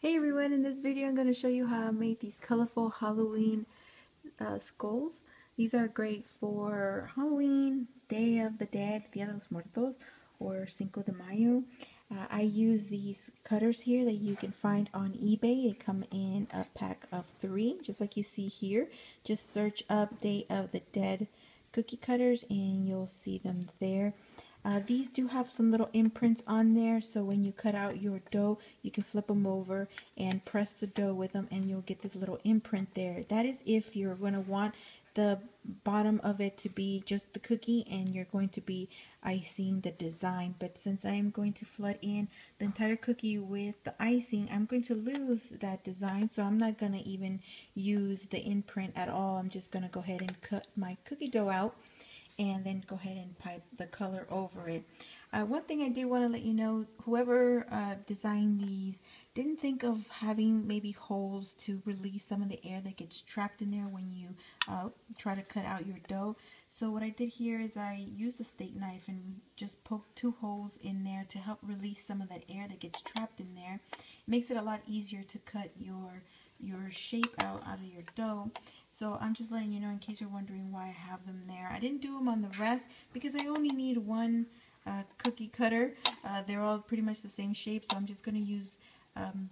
Hey everyone, in this video I'm going to show you how I made these colorful Halloween skulls. These are great for Halloween, Day of the Dead, Dia de los Muertos, or Cinco de Mayo. I use these cutters here that you can find on eBay. They come in a pack of 3, just like you see here. Just search up Day of the Dead cookie cutters and you'll see them there. These do have some little imprints on there, so when you cut out your dough, you can flip them over and press the dough with them and you'll get this little imprint there. That is if you're going to want the bottom of it to be just the cookie and you're going to be icing the design. But since I am going to flood in the entire cookie with the icing, I'm going to lose that design, so I'm not going to even use the imprint at all. I'm just going to go ahead and cut my cookie dough out and then go ahead and pipe the color over it. One thing I do want to let you know, whoever designed these didn't think of having maybe holes to release some of the air that gets trapped in there when you try to cut out your dough. So what I did here is I used a steak knife and just poked 2 holes in there to help release some of that air that gets trapped in there. It makes it a lot easier to cut your shape out of your dough. So I'm just letting you know in case you're wondering why I have them there. I didn't do them on the rest because I only need one cookie cutter. They're all pretty much the same shape, so I'm just going to use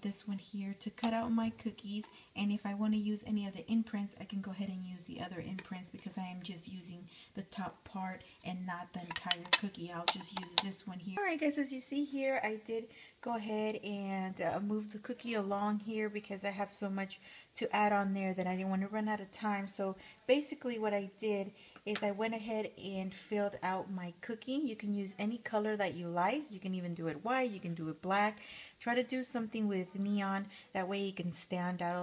this one here to cut out my cookies, and if I want to use any of the imprints, I can go ahead and use the other imprints because I am just using the top part and not the entire cookie. I'll just use this one here. Alright guys, as you see here, I did go ahead and move the cookie along here because I have so much to add on there that I didn't want to run out of time. So basically what I did is I went ahead and filled out my cookie. You can use any color that you like. You can even do it white, you can do it black. Try to do something with neon, that way you can stand out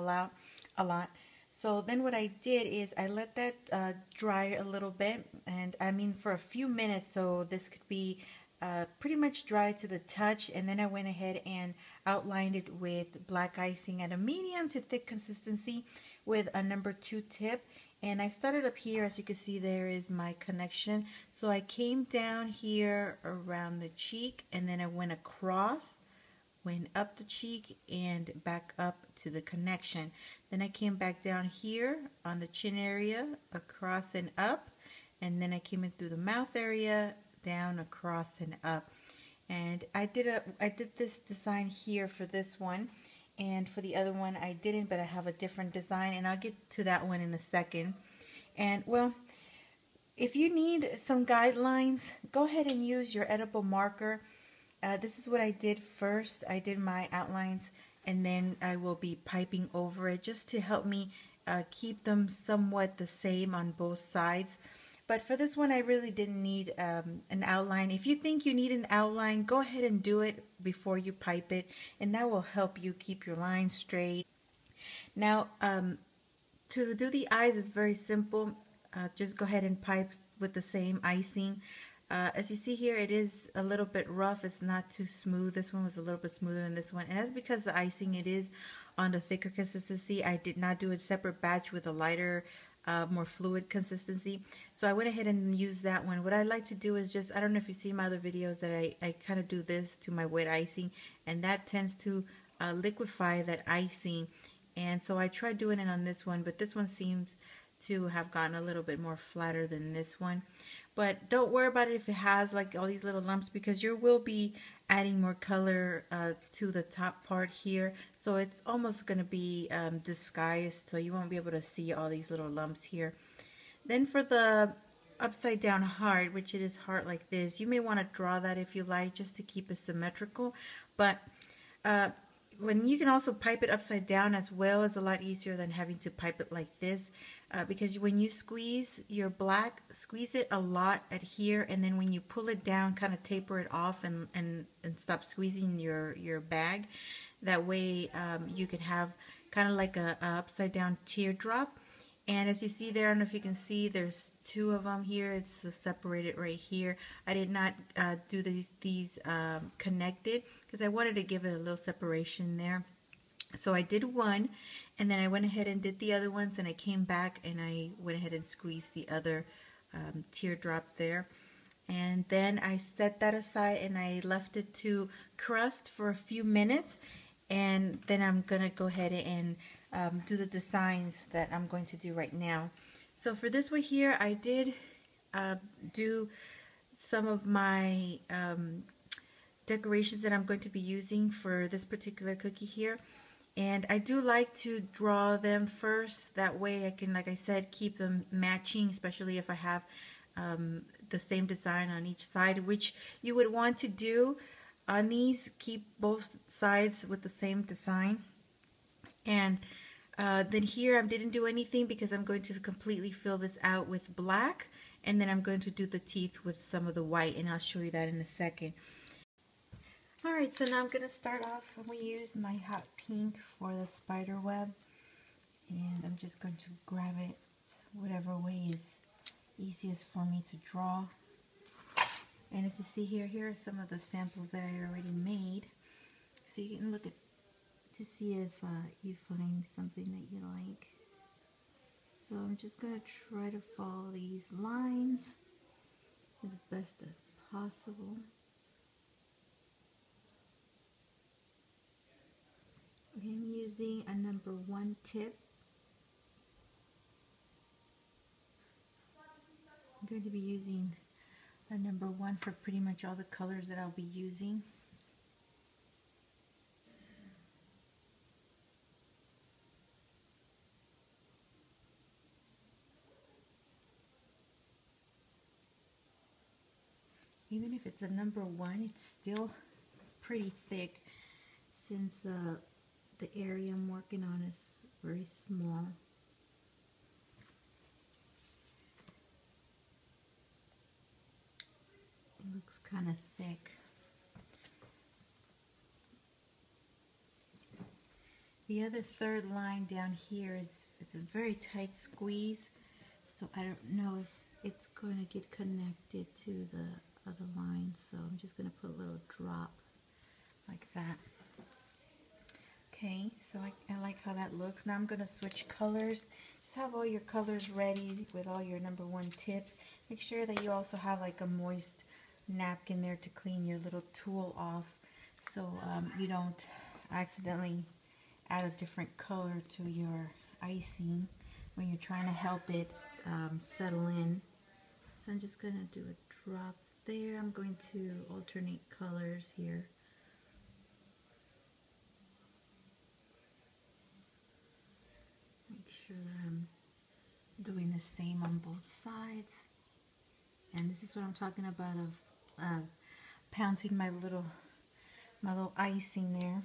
a lot. So then what I did is I let that dry a little bit, and I mean for a few minutes, so this could be pretty much dry to the touch, and then I went ahead and outlined it with black icing at a medium to thick consistency with a number 2 tip. And I started up here. As you can see, there is my connection. So I came down here around the cheek, and then I went across, went up the cheek and back up to the connection. Then I came back down here on the chin area, across and up, and then I came in through the mouth area, down, across and up. And I did this design here for this one, and for the other one I didn't, but I have a different design, and I'll get to that one in a second. And well, if you need some guidelines, go ahead and use your edible marker. This is what I did first. I did my outlines, and then I will be piping over it just to help me keep them somewhat the same on both sides. But for this one, I really didn't need an outline. If you think you need an outline, go ahead and do it before you pipe it, and that will help you keep your lines straight. Now, to do the eyes is very simple. Just go ahead and pipe with the same icing. As you see here, it is a little bit rough. It's not too smooth. This one was a little bit smoother than this one, and that's because the icing, it is on the thicker consistency. I did not do a separate batch with a lighter, more fluid consistency, so I went ahead and used that one. What I like to do is just, I don't know if you see my other videos, that I kind of do this to my wet icing, and that tends to liquefy that icing. And so I tried doing it on this one, but this one seems to have gotten a little bit more flatter than this one. But don't worry about it if it has like all these little lumps, because you will be adding more color to the top part here. So it's almost going to be disguised, so you won't be able to see all these little lumps here. Then for the upside down heart, which it is heart like this, you may want to draw that if you like, just to keep it symmetrical. But when you can also pipe it upside down as well, is a lot easier than having to pipe it like this, because when you squeeze your black, squeeze it a lot at here, and then when you pull it down, kind of taper it off and stop squeezing your bag. That way you can have kind of like a upside down teardrop. And as you see there, I don't know if you can see, there's 2 of them here. It's separated right here. I did not do these connected because I wanted to give it a little separation there. So I did one, and then I went ahead and did the other ones, and I came back and I went ahead and squeezed the other teardrop there. And then I set that aside and I left it to crust for a few minutes. And then I'm going to go ahead and do the designs that I'm going to do right now. So for this one here, I did do some of my decorations that I'm going to be using for this particular cookie here. And I do like to draw them first. That way I can, like I said, keep them matching, especially if I have the same design on each side, which you would want to do on these. Keep both sides with the same design. And then here I didn't do anything because I'm going to completely fill this out with black, and then I'm going to do the teeth with some of the white, and I'll show you that in a second. Alright, so now I'm going to start off. I'm going to use my hot pink for the spider web, and I'm just going to grab it whatever way is easiest for me to draw. And as you see here are some of the samples that I already made, so you can look at to see if you find something that you like. So I'm just going to try to follow these lines as best as possible. Okay, I'm using a number 1 tip. I'm going to be using a number 1 for pretty much all the colors that I'll be using. Even if it's a number 1, it's still pretty thick since the area I'm working on is very small. It looks kind of thick. The other third line down here is it's a very tight squeeze, so I don't know if it's going to get connected to the other line, so I'm just going to put a little drop like that. Okay, so I like how that looks. Now I'm going to switch colors. Just have all your colors ready with all your number 1 tips. Make sure that you also have like a moist napkin there to clean your little tool off, so you don't accidentally add a different color to your icing when you're trying to help it settle in. So I'm just going to do a drop there. I'm going to alternate colors here. Make sure that I'm doing the same on both sides. And this is what I'm talking about of pouncing my little icing there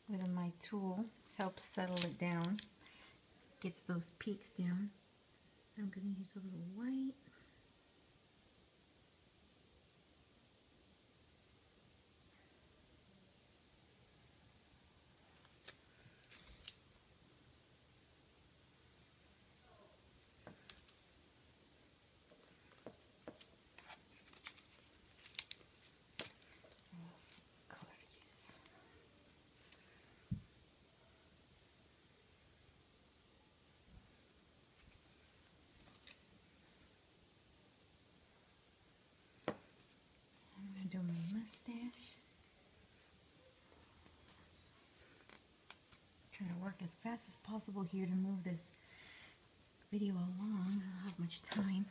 with my tool. Helps settle it down. Gets those peaks down. I'm going to use a little white. Do my mustache. Trying to work as fast as possible here to move this video along. I don't have much time.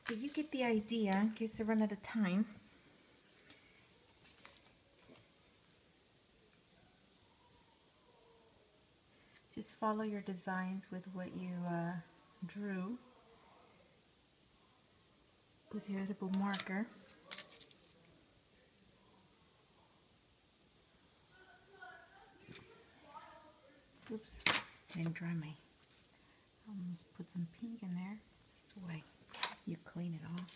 But you get the idea in case I run out of time. Just follow your designs with what you drew with your edible marker. Oops, I didn't dry my, almost put some pink in there. That's why you clean it off.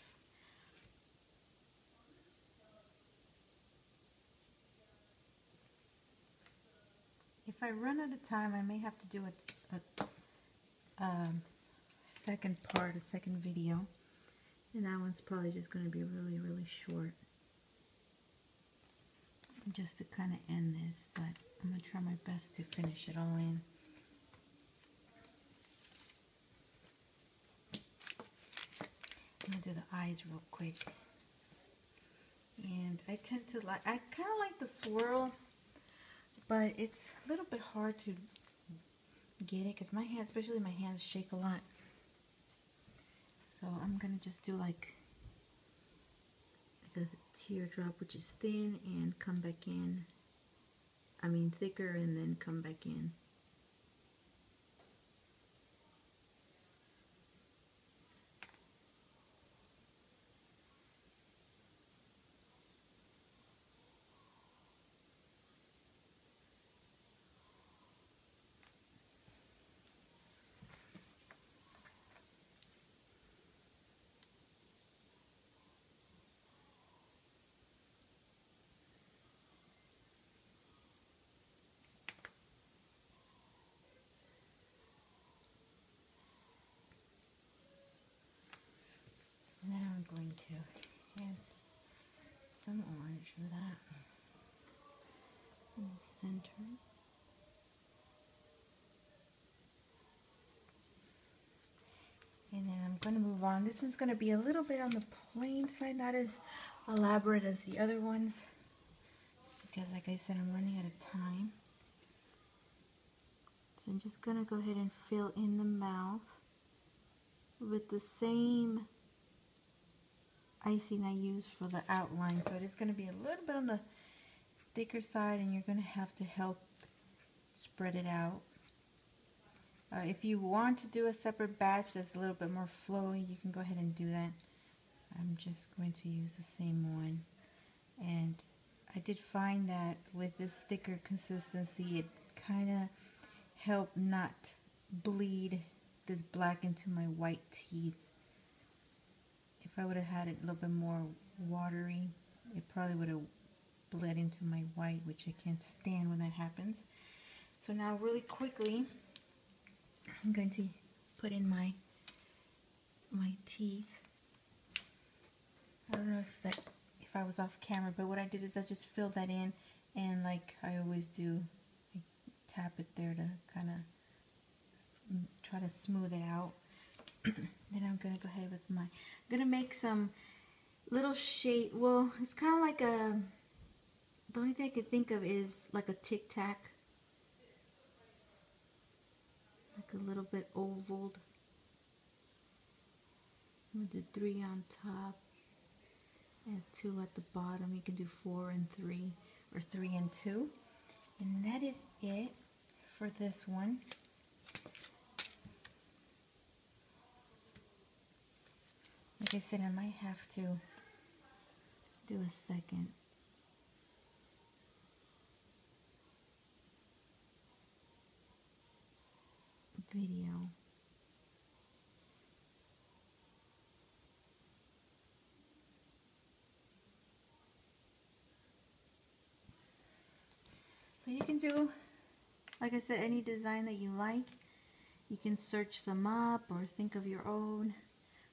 If I run out of time, I may have to do a second part, a second video. And that one's probably just going to be really, really short. just to kind of end this, but I'm going to try my best to finish it all in. I'm going to do the eyes real quick. And I tend to like, I kind of like the swirl, but it's a little bit hard to get it because my hands, especially my hands, shake a lot. So I'm going to just do like a teardrop, which is thin, and come back in. I mean thicker, and then come back in. And then I'm going to add some orange for that in the center. And then I'm going to move on. This one's going to be a little bit on the plain side, not as elaborate as the other ones, because like I said, I'm running out of time. So I'm just going to go ahead and fill in the mouth with the same icing I used for the outline. So it is going to be a little bit on the thicker side, and you're going to have to help spread it out. If you want to do a separate batch that's a little bit more flowy, you can go ahead and do that. I'm just going to use the same one. And I did find that with this thicker consistency, it kind of helped not bleed this black into my white teeth. If I would have had it a little bit more watery, it probably would have bled into my white, which I can't stand when that happens. So now really quickly, I'm going to put in my teeth. I don't know if I was off camera, but what I did is I just filled that in, and like I always do, I tap it there to kind of try to smooth it out. Then I'm going to go ahead with I'm going to make some little shade. Well, it's kind of like the only thing I could think of is like a Tic Tac. Like a little bit ovaled. I'm going to do 3 on top and 2 at the bottom. You can do 4 and 3 or 3 and 2. And that is it for this one. Like I said, I might have to do a second video. So you can do, like I said, any design that you like. You can search them up or think of your own.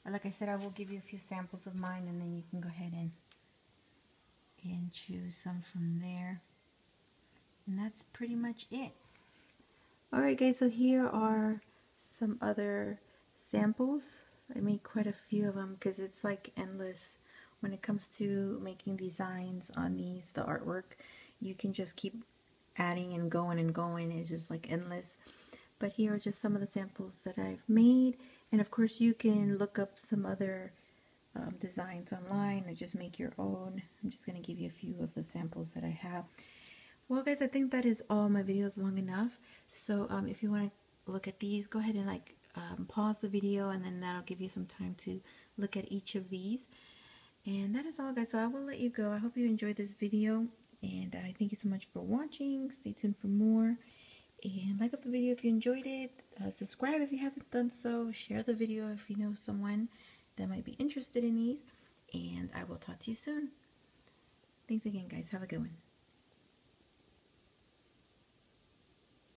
Or like I said, I will give you a few samples of mine, and then you can go ahead and choose some from there. And that's pretty much it. Alright guys, so here are some other samples. I made quite a few of them because it's like endless when it comes to making designs on these, the artwork. You can just keep adding and going and going. It's just like endless. But here are just some of the samples that I've made. And of course you can look up some other designs online and just make your own. I'm just going to give you a few of the samples that I have. Well guys, I think that is all my videos long enough. So if you want to look at these, go ahead and like pause the video, and then that'll give you some time to look at each of these. And that is all guys, so I will let you go. I hope you enjoyed this video, and I thank you so much for watching. Stay tuned for more, and like up the video if you enjoyed it. Subscribe if you haven't done so. Share the video if you know someone that might be interested in these, and I will talk to you soon. Thanks again guys, have a good one.